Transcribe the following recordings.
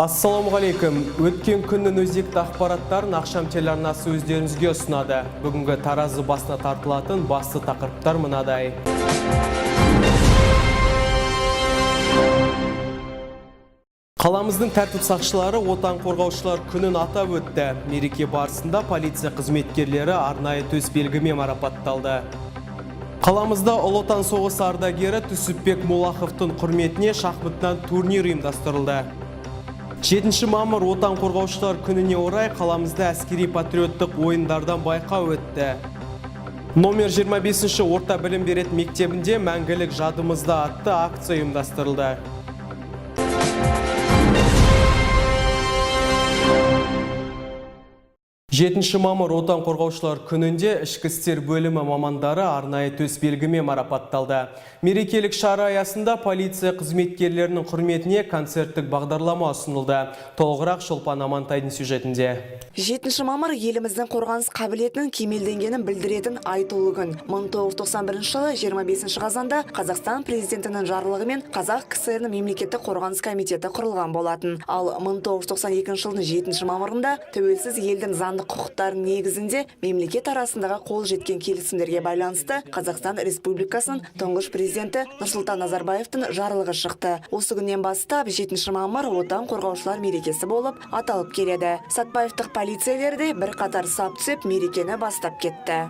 Ассалаумағалейкум. Өткен күннің өзекті ақпараттарын ақшам телеарнасы өздеріңізге ұсынады. Бүгінгі таразы басына тартылатын басты тақырыптар мынадай. Қаламыздың тәртіп сақшылары отан қорғаушылар күнін атап өтті. Мереке барысында полиция қызметкерлері арнайы төс белгімен марапатталды. Қаламызда Ұлы Отан соғысы ардагері Түсіпбек Молаховтың құрметіне шахматтан турнир ұйымдастырылды. 7 мамыр отан қорғаушылар күніне орай қаламызда әскери патриоттық ойындардан байқау өтті. Номер 25 орта білім беретін мектебінде мәңгілік жадымызда атты акция ұйымдастырылды. 7 мамыр отан қорғаушылар күнінде ішкі істер бөлімі мамандары арнайы төс белгімен марапатталды. Мерекелік шара аясында полиция қызметкерлерінің құрметіне концерттік бағдарлама ұсынылды. Толығырақ Шолпан Амантайдың сюжетінде. 7 мамыр еліміздің қорғаныс қабілетінің кемелденгенін білдіретін айтулы күн. 1991 жылы 25 қазанда Қазақстан президентінің жарлығымен Қазақ КСР-ның мемлекеттік қорғаныс комитеті құрылған болатын. Ал 1992 жылдың 7 мамырында тәуелсіз елдің заңды құқықтарын негізінде мемлекет арасындағы қол жеткен келісімдерге байланысты Қазақстан Республикасының тұңғыш президенті Нұрсұлтан Назарбаевтың жарлығы шықты. Осы күннен бастап 7 мамыр отан қорғаушылар мерекесі болып аталып келеді. Сатпаевтық полицейлерде бір қатар сап түсіп мерекені бастап кетті.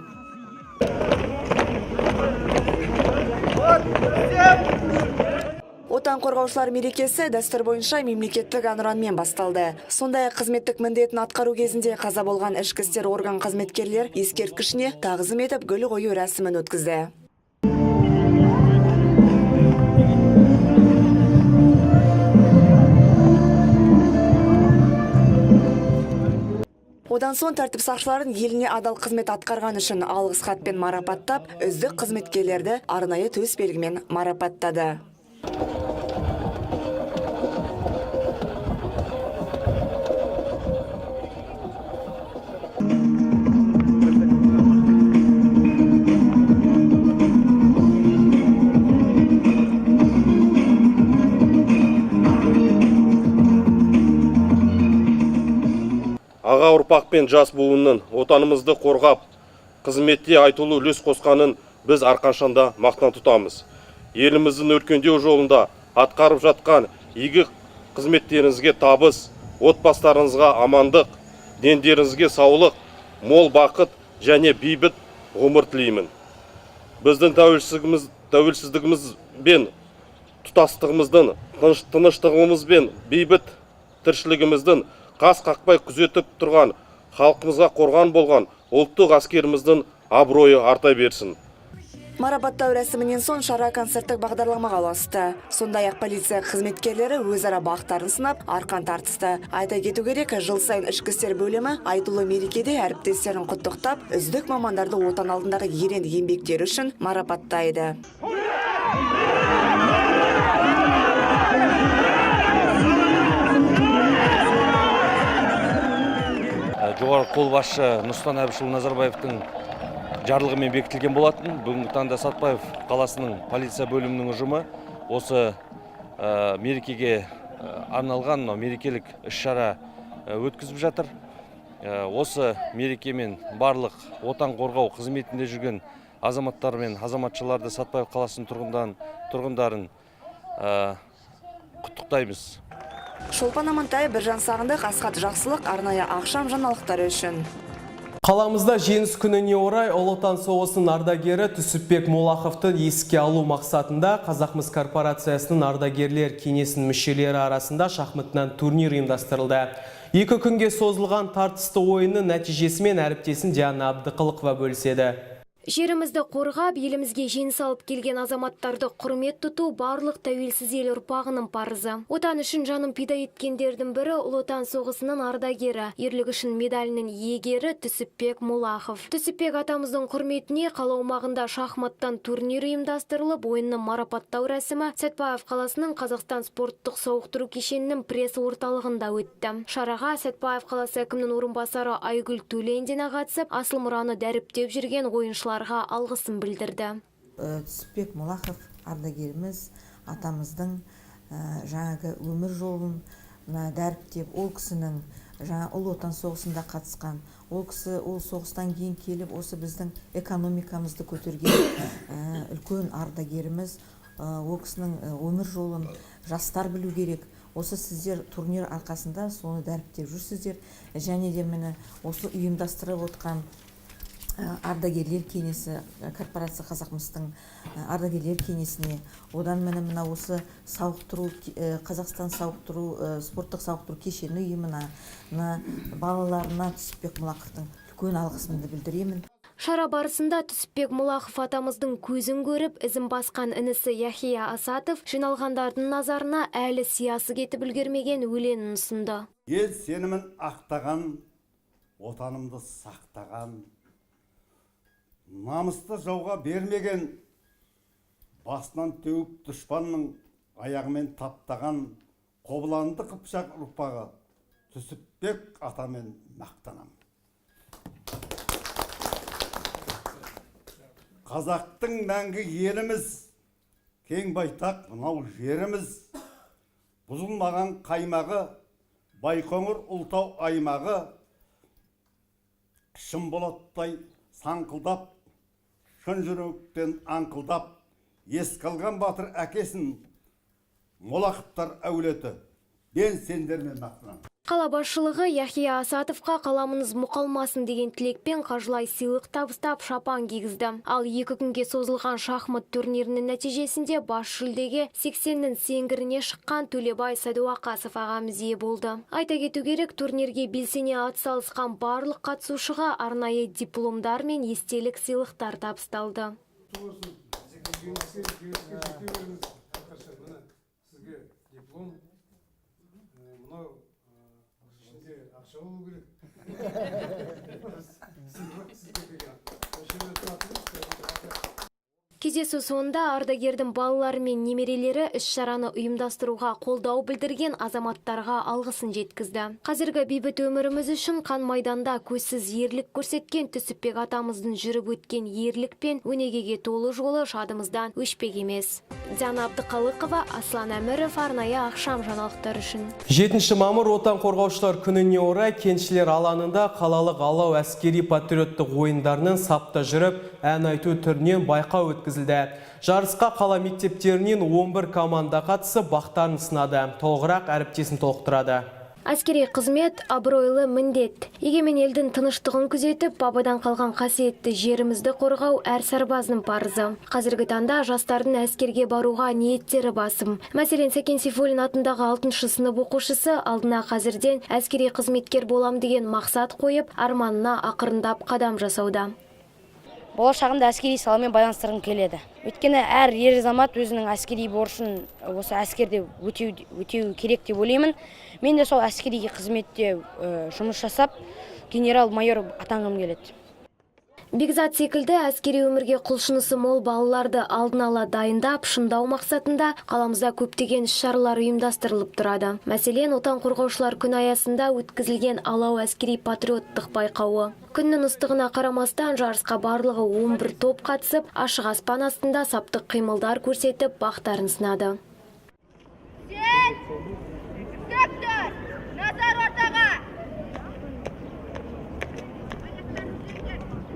Отан қорғаушылар мерекесі дәстүр бойынша мемлекеттік әнұранмен басталды. Сондай қызметтік міндетін атқару кезінде қаза болған ішкі істер орган қызметкерлер ескерткішіне тағзым етіп гүл қою рәсімін өткізді. Одан соң тәртіп сақшыларын еліне адал қызмет атқарған үшін алғыс хатпен марапаттап, үздік қызметкерлерді арнайы төс белгімен марапаттады. Аға ұрпақ пен жас буынның отанымызды қорғап, қызметте айтулы үлес қосқанын біз әрқашанда мақтан тұтамыз. Еліміздің өркендеу жолында атқарып жатқан игі қызметтеріңізге табыс, отбасыларыңызға амандық, дендеріңізге саулық, мол бақыт және бейбіт ғұмыр тілеймін. Біздің тәуелсіздігіміз бен тұтастығымыздың, тыныштығымыз бен бейбіт тіршілігіміздің қас қақпай күзетіп тұрған, халқымызға қорған болған ұлттық әскеріміздің абыройы арта берсін. Марапаттау рәсімінен соң шара концерттік бағдарламаға ұласты. Сондай-ақ полиция қызметкерлері өзара бақтарын сынап, арқан тартысты. Айта кету керек, жыл сайын ішкі істер бөлімі айтулы мерекеде әріптестерін құттықтап, үздік мамандарды отан алдындағы ерен еңбектері үшін марапаттайды. Жоғарғы қолбасшы Нұрсұлтан Әбішұлы Назарбаевтың жарлығымен бекітілген болатын. Бүгінгі таңда Сатпаев қаласының полиция бөлімінің ұжымы осы мерекеге арналған мерекелік іс-шара өткізіп жатыр. Осы мерекемен барлық отан қорғау қызметінде жүрген азаматтар мен азаматшаларды Сатпаев қаласының тұрғындарын құттықтаймыз. Шолпан Амантай, Біржан Сағындық, Асхат Жақсылық, арнайы ақшам жаңалықтары үшін. Қаламызда жеңіс күніне орай Ұлы Отан соғысының ардагері Түсіпбек Молаховты еске алу мақсатында Қазақмыс корпорациясының ардагерлер кеңесінің мүшелері арасында шахматынан турнир ұйымдастырылды. 2 күнге созылған тартысты ойынның нәтижесімен әріптесін Диана Абдықылықова бөліседі. Жерімізді қорғап, елімізге жеңіс алып келген азаматтарды құрмет тұту барлық тәуелсіз ел ұрпағының парызы. Отан үшін жанын пида еткендердің бірі Ұлы Отан соғысының ардагері, ерлігі үшін медалінің иегері Түсіпбек Молахов. Түсіпбек атамыздың құрметіне қала аумағында шахматтан турнир ұйымдастырылып, ойынның марапаттау рәсімі Сәтпаев қаласының Қазақстан спорттық сауықтыру кешенінің пресс орталығында өтті. Шараға Сәтпаев қаласы әкімінің орынбасары Айгүл Төлендина қатысып, асыл мұраны дәріптеп жүрген ойыншыларға алғысын білдірді. Түсіпбек Молахов ардагеріміз атамыздың жаңағы өмір жолын дәріптеп, ол кісінің Ұлы Отан соғысында қатысқан, ол кісі ол соғыстан кейін келіп, осы біздің экономикамызды көтерген үлкен ардагеріміз, ол кісінің өмір жолын жастар білу керек. Осы сіздер турнир арқасында соны дәріптеп жүрсіздер, және де мені осы ұйымдастырып отқан ардагерлер кеңесі, корпорация Қазақмыстың ардагерлер кеңесіне, одан мына осы сауықтыру, Қазақстан спорттық сауықтыру кешені ұйымына, балаларына Түсіпбек Молаховтың үлкен алғысымды білдіремін. Шара барысында Түсіпбек Молахов атамыздың көзін көріп, ізін басқан інісі Яхия Асатов жиналғандардың назарына әлі сиясы кетіп үлгермеген өлеңін ұсынды. Ел сенімін ақтаған, отанымды сақтаған, намысты жауға бермеген, басынан теуіп дұшпанның аяғымен таптаған Қобыланды Қыпшақ ұрпағы Түсіпбек атамен мақтанам. Қазақтың мәңгі еліміз, кең байтақ мынау жеріміз, бұзылмаған қаймағы, Байқоңыр ұлтау аймағы, Шымболаттай саңқылдап, шын жүректен аңқылдап, еске алған батыр әкесін, Молаховтар әулеті, мен сендермен мақтанам. Қала басшылығы Яхия Асатовқа қаламыңыз мұқалмасын деген тілекпен қажылай сыйлық табыстап шапан кигізді. Ал 2 күнге созылған шахмат турнирінің нәтижесінде бас жүлдеге 80-нің сеңгіріне шыққан Төлебай Сәдуақасов ағамыз ие болды. Айта кету керек, турнирге белсене атсалысқан барлық қатысушыға арнайы дипломдар мен естелік сыйлықтар табысталды. Ақша болу керек. Кездесу соңында ардагердің балалары мен немерелері іс-шараны ұйымдастыруға қолдау білдірген азаматтарға алғысын жеткізді. Қазіргі бейбіт өміріміз үшін қан майданда көзсіз ерлік көрсеткен Түсіпбек атамыздың жүріп өткен ерлік пен өнегеге толы жолы жадымыздан өшпек емес. Диана Абдықалықова, Аслан Әміров, арнайы ақшам жаңалықтар үшін. 7 мамыр отан қорғаушылар күніне орай кеншілер алаңында қалалық алау әскери патриоттық ойындарының сапта жүріп, ән айту түрінен байқау өткізілді. Жарысқа қала мектептерінен 11 команда қатысып, бақтарын сынады. Толығырақ әріптесін толықтырады. Әскери қызмет абыройлы міндет. Егемен елдің тыныштығын күзетіп, бабадан қалған қасиетті жерімізді қорғау әр сарбаздың парызы. Қазіргі таңда жастардың әскерге баруға ниеттері басым. Мәселен, Сәкен Сейфуллин атындағы 6-шы сынып оқушысы алдына қазірден әскери қызметкер болам деген мақсат қойып, арманына ақырындап қадам жасауда. Болашағымда әскери саламен байланыстырғым келеді. Өйткені әр ер азамат өзінің әскери борышын осы әскерде өтеу керек деп ойлаймын. Мен де сол әскери қызметте жұмыс жасап, генерал-майор атанғым келеді. Бекзат секілді әскери өмірге құлшынысы мол балаларды алдын ала дайындап, шыңдау мақсатында қаламызда көптеген іс-шаралар ұйымдастырылып тұрады. Мәселен, отан қорғаушылар күні аясында өткізілген алау әскери патриоттық байқауы. Күннің ыстығына қарамастан жарысқа барлығы 11 топ қатысып, ашық аспан астында саптық қимылдар көрсетіп, бақтарын сынады.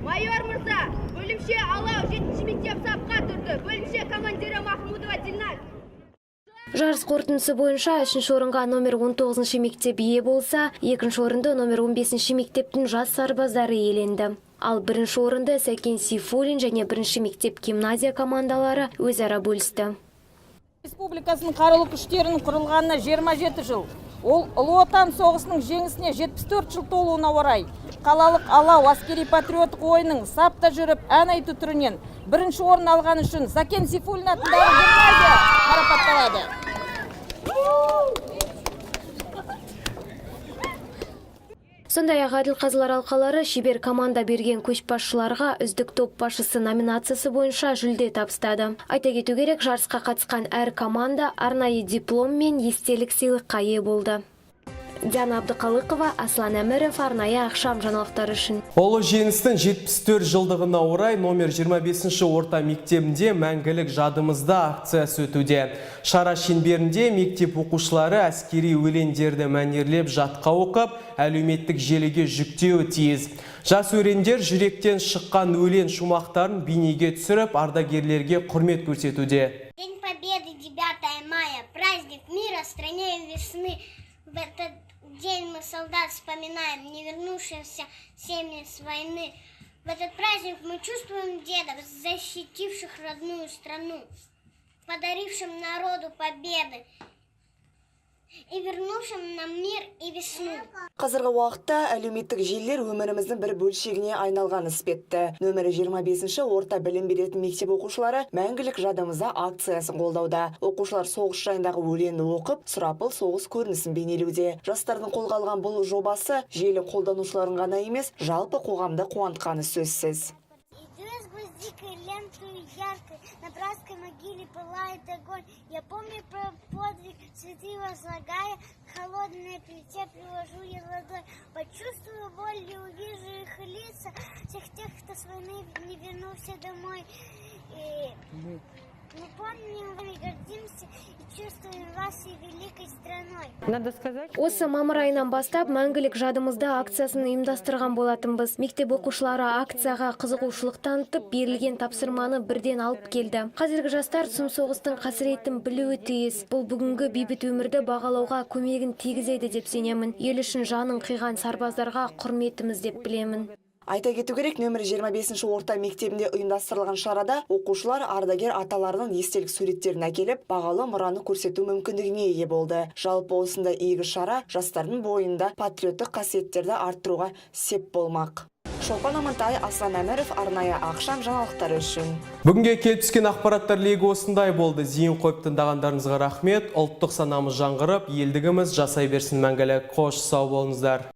Майор мырза, бөлімше алау 7-ші мектеп сапқа тұрды. Бөлімше командирі Махмудова Дильназ. Жарыс қорытындысы бойынша 3-ші орынға номер 19-ші мектеп ие болса, 2-ші орынды номер 15-ші мектептің жас сарбаздары иеленді. Ал 1-ші орынды Сәкен Сейфуллин және 1-ші мектеп гимназия командалары өзара бөлісті. Республикасының қарулы күштерінің құрылғанына 27 жыл. Ол Ұлы Отан соғысының жеңісіне 74 жыл толуына орай қалалық алау әскери патриоттық ойынның сапта жүріп ән айту түрінен бірінші орын алған үшін Закен Сейфуллин атындағы гимназия марапатталады. Сондай-ақ әділ қазылар алқалары шебер команда берген көшбасшыларға үздік топ басшысы номинациясы бойынша жүлде табыстады. Айта кету керек, жарысқа қатысқан әр команда арнайы диплом мен естелік сыйлыққа ие болды. Диана Абдықалықова, Аслан Әміров, арнайы ақшам жаңалықтары үшін. Ұлы жеңістің 74 жылдығына орай номер 25 орта мектебінде мәңгілік жадымызда акциясы өтуде. Шара шеңберінде мектеп оқушылары әскери өлеңдерді мәнерлеп жатқа оқып, әлеуметтік желіге жүктеуі тиіс. Жас өрендер жүректен шыққан өлең шумақтарын бейнеге түсіріп, ардагерлерге құрмет көрсетуде. День Победы, 9 мая, праздник мира, стране весны. В этот день мы солдат вспоминаем, не вернувшихся семьи с войны. В этот праздник мы чувствуем дедов, защитивших родную страну, подарившим народу победы и вернувшим нам мир и весну. Қазіргі уақытта әлеуметтік желілер өміріміздің бір бөлшегіне айналған іспетті. Нөмірі 25 орта білім беретін мектеп оқушылары мәңгілік жадымызда акциясын қолдауда. Оқушылар соғыс жайындағы өлеңді оқып, сұрапыл соғыс көрінісін бейнелеуде. Жастардың қолға алған бұл жобасы желі қолданушыларын ғана емес, жалпы қоғамды қуантқаны сөзсіз. На братской могиле пылает огонь. Я помню про подвиг, цветы возлагая, холодное плите приложу я ладонь. Почувствую боль и увижу их лица, всех тех, кто с войны не вернулся домой. Мы помним, мы гордимся и чувствуем вас и великой страной. Надо сказать, Осы мамыр айынан бастап мәңгілік жадымызда акциясын ұйымдастырған болатынбыз. Мектеп оқушылары акцияға қызығушылық танытып, берілген тапсырманы бірден алып келді. Қазіргі жастар сұм соғыстың қасіретін білуі тиіс. Бұл бүгінгі бейбіт өмірді бағалауға көмегін тигізеді деп сенемін. Ел үшін жанын қиған сарбаздарға құрметіміз деп білемін. Айта кету керек, нөмірі 25 орта мектебінде ұйымдастырылған шарада оқушылар ардагер аталарының естелік суреттерін әкеліп, бағалы мұраны көрсету мүмкіндігіне ие болды. Жалпы осында игі шара жастардың бойында патриоттық қасиеттерді арттыруға сеп болмақ. Шолпан Амантай, Аслан Әміров, арнайы ақшам жаңалықтары үшін. Бүгінге келіп түскен ақпараттар легі осындай болды. Зейін қойып тыңдағандарыңызға рахмет. Ұлттық санамыз жаңғырып, елдігіміз жасай берсін мәңгілік. Қош сау болыңыздар.